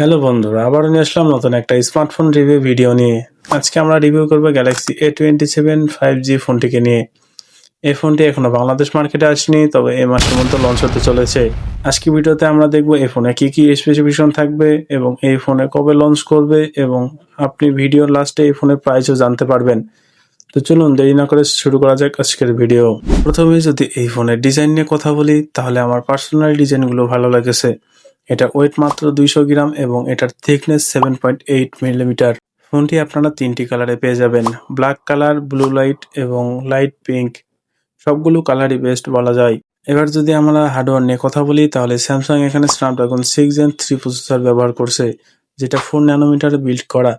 Hello বন্ধুরা, আবারও নিয়ে আসলাম নতুন একটা স্মার্টফোন রিভিউ ভিডিও নিয়ে। আজকে আমরা রিভিউ করবো গ্যালাক্সি A27 5G ফোনটিকে নিয়ে। এই ফোনটি এখনো বাংলাদেশ মার্কেটে আসেনি, তবে এই মাসের মধ্যে লঞ্চ হতে চলেছে। আজকে ভিডিওতে আমরা দেখবো এই ফোনে কি কি স্পেসিফিকেশন থাকবে এবং এই ফোনে কবে লঞ্চ করবে, এবং আপনি ভিডিওর লাস্টে এই ফোনের প্রাইসও জানতে পারবেন। তো চলুন দেরি না করে শুরু করা যাক আজকের ভিডিও। প্রথমে যদি এই ফোনের ডিজাইন নিয়ে কথা বলি, তাহলে আমার পার্সোনাল ডিজাইনগুলো ভালো লেগেছে। এটা ওয়েট মাত্র 200 গ্রাম এবং এটার থিকনেস 7.8 মিলিমিটার। ফোনটি আপনারা 3টি কালারে পেয়ে যাবেন: ব্ল্যাক কালার, ব্লু লাইট এবং লাইট পিঙ্ক। সবগুলো কালারই বেস্ট বলা যায়। এবার যদি আমরা হার্ডওয়্যার নিয়ে কথা বলি, তাহলে স্যামসাং এখানে স্ন্যাপড্রাগন 6 Gen 3 প্রসেসর ব্যবহার করছে, যেটা 4 ন্যানোমিটারে বিল্ড করা,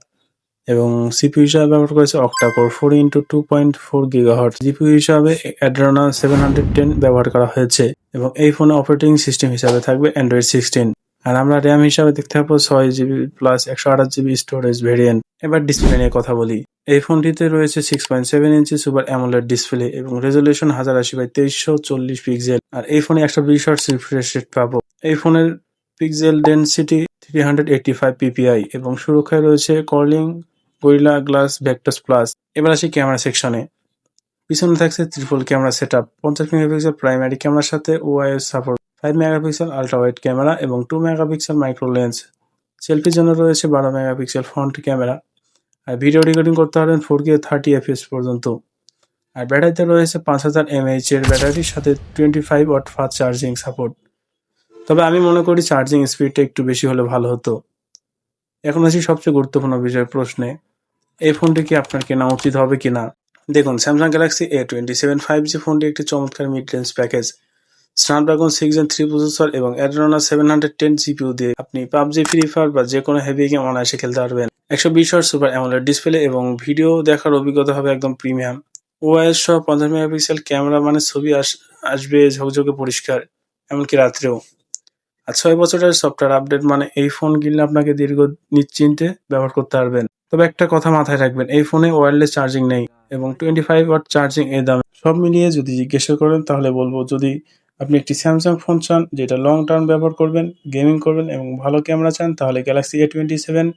এবং সিপিইউ হিসাবে ব্যবহার করেছে অক্টা-কোর 4x2.4 GHz। জিপিইউ হিসাবে অ্যাড্রেনো 710 ব্যবহার করা হয়েছে, এবং এই ফোনে অপারেটিং সিস্টেম হিসাবে থাকবে অ্যান্ড্রয়েড 16। আর আমরা র্যাম হিসাবে দেখতে পাবো 6GB plus 128GB storage variant. এবার ডিসপ্লে নিয়ে কথা বলি। এই ফোনটিতে রয়েছে 6.7 ইঞ্চি সুপার অ্যামোলেড ডিসপ্লে এবং রেজলিউশন 1080x2340 পিক্সেল। আর এই ফোনে 120 Hz রিফ্রেশ রেট পাবো। এই ফোনের পিক্সেল ডেনসিটি 385 ppi এবং সুরক্ষায় রয়েছে কর্লিং গরিলা গ্লাস ভেক্টর প্লাস। এবার আসি ক্যামেরা সেকশনে। পিছনে থাকছে triple camera setup, 50 megapixel primary ক্যামেরার সাথে OIS support, 5 megapixel ultra wide camera এবং 2 মেগাপিক্সেল মাইক্রো লেন্স। সেলফির জন্য রয়েছে 12 মেগাপিক্সেল ফ্রন্ট ক্যামেরা। আর ভিডিও রেকর্ডিং করতে পারবেন 4K 30 fps পর্যন্ত। আর ব্যাটারিতে রয়েছে 5000 mAh এর ব্যাটারির সাথে 25 ওয়াট ফাস্ট চার্জিং সাপোর্ট। তবে আমি মনে করি চার্জিং স্পিডটা একটু বেশি হলে ভালো হতো। এখন আসি সবচেয়ে গুরুত্বপূর্ণ বিষয় প্রশ্নে, এই ফোনটি কি আপনার কেনা উচিত হবে কিনা। দেখুন, স্যামসাং গ্যালাক্সি A27 5G ফোনটি একটি চমৎকার mid range package. Snapdragon 6 Gen 3 processor এবং অ্যাড্রেনো 710 জিপিইউ দিয়ে আপনি পাবজি, ফ্রি ফায়ার বা যে কোনো হেভি গেম অনায়াসে খেলতে পারবেন। 120 Hz সুপার অ্যামোলেড ডিসপ্লে এবং ভিডিও দেখার অভিজ্ঞতা হবে একদম প্রিমিয়াম। ওআইএস সহ 50 মেগাপিক্সেল ক্যামেরা, মানে ছবি আসবে ঝকঝকে পরিষ্কার, এমনকি রাত্রেও। আর 6 বছরের সফটওয়্যার আপডেট, মানে এই ফোন কিনলে আপনাকে দীর্ঘ নিশ্চিন্তে ব্যবহার করতে পারবেন। তবে একটা কথা মাথায় রাখবেন, এই ফোনে ওয়্যারলেস চার্জিং নেই এবং 25 ওয়াট চার্জিং এর দামে। সব মিলিয়ে যদি জিজ্ঞাসা করেন, তাহলে বলবো যদি আপনি একটি স্যামসাং ফোন চান যেটা লং টার্ম ব্যবহার করবেন, গেমিং করবেন এবং ভালো ক্যামেরা চান, তাহলে গ্যালাক্সি A27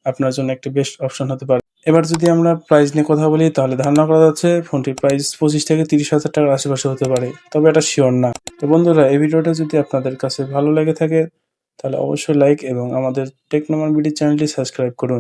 আপনার জন্য একটা বেস্ট অপশন হতে পারে। এবার যদি আমরা প্রাইস নিয়ে কথা বলি, তাহলে ধারণা করা যাচ্ছে ফোনটির প্রাইস 25 থেকে 30,000 টাকার আশেপাশে হতে পারে, তবে এটা শিওর না। তো বন্ধুরা, এই ভিডিওটা যদি আপনাদের কাছে ভালো লেগে থাকে, তাহলে অবশ্যই লাইক এবং আমাদের টেকনোমান বিডি চ্যানেলটি সাবস্ক্রাইব করুন।